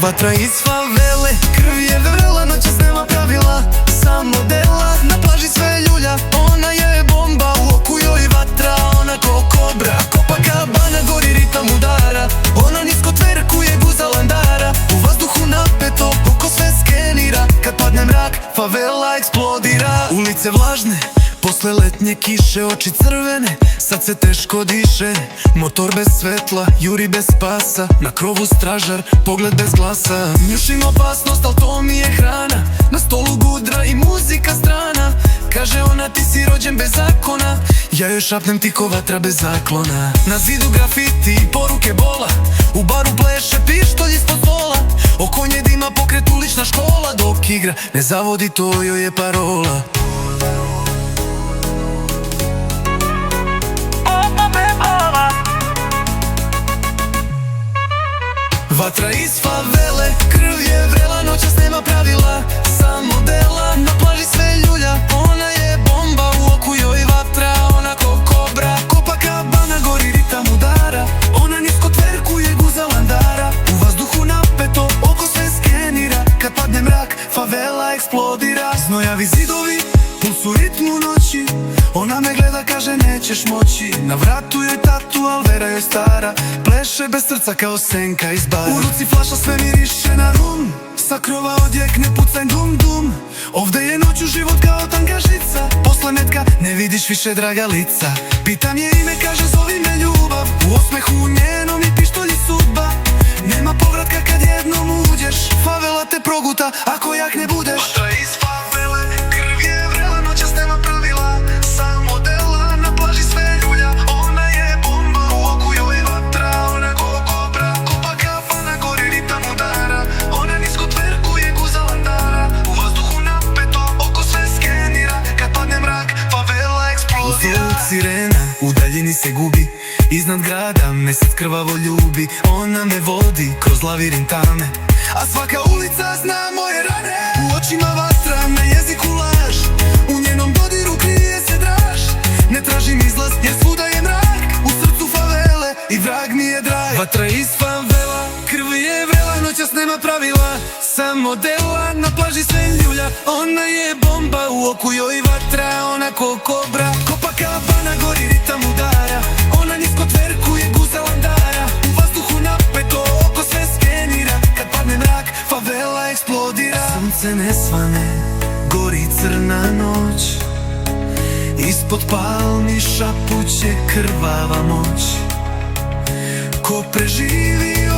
Vatra iz favele, krv je vrela, noćas nema pravila, samo dela. Na plaži sve ljulja, ona je bomba, u oku joj vatra, ona ko kobra. Copacabana, gori ritam udara, ona nisko tverkuje guza landara. U vazduhu napeto, oko sve skenira, kad padne mrak, favela eksplodira. Ulice vlažne, posle letnje kiše, oči crvene, sad se teško diše. Motor bez svetla, juri bez spasa, na krovu stražar, pogled bez glasa. Njušim opasnost, al to mi je hrana, na stolu gudra i muzika strana. Kaže ona ti si rođen bez zakona, ja joj šapnem ti ko vatra bez zaklona. Na zidu grafiti i poruke bola, u baru pleše pištolj ispod stola. Oko nje dima pokret ulična škola, dok igra ne zavodi to joj je parola. Vatra iz favele, krv je vrela, noćas nema pravila, samo dela. Na plaži sve ljulja, ona je bomba, u oku joj vatra, ona ko kobra. Copacabana, gori ritam udara, ona nisko tverkuje guza landara. U vazduhu napeto, oko sve skenira, kad padne mrak, favela eksplodira. Znojavi zidovi, puls u ritmu noći, ona me gleda, kaže nećeš moći. Na vratu joj tatu, al vera joj stara, pleše bez srca kao senka iz bara. U ruci flaša, sve miriše na rum, sa krova odjekne pucanj dum dum. Ovde je noću život kao tanka žica, posle metka ne vidiš više draga lica. Pitam je ime, kaže zovi me ljubav, u osmehu njenom i pištolji sudba. Nema povratka kad jednom uđeš, favela te proguta ako jak ne budeš. Vatra iz favele, krv je vrela, noćas nema pravila, samo dela. Na plaži sve ljulja, ona je bomba, u oku joj vatra, ona ko kobra. Copacabana, gori ritam udara, ona nisko tverkuje guza landara. U vazduhu napeto, oko sve skenira, kad padne mrak, favela eksplodira. Uz sirena, u daljini se gubi, iznad grada mesec krvavo ljubi. Ona me vodi kroz labirint tame, a svaka ulica zna moje rane. U očima vatra, na jeziku laž, u njenom dodiru krije se draž. Ne tražim izlaz jer svuda je mrak, u srcu favele i vrag mi je drag. Vatra iz favela, krv je vrela, noćas nema pravila, samo dela. Na plaži sve ljulja, ona je bomba, u oku joj vatra, ona ko kobra. Copacabana, gori ritam udara, ona nisko tverkuje guza landara. U vazduhu napeto, oko sve skenira, kad padne mrak, favela eksplodira. Sunce ne svane, gori crna noć, ispod palmi šapuće krvava moć. Ko preživio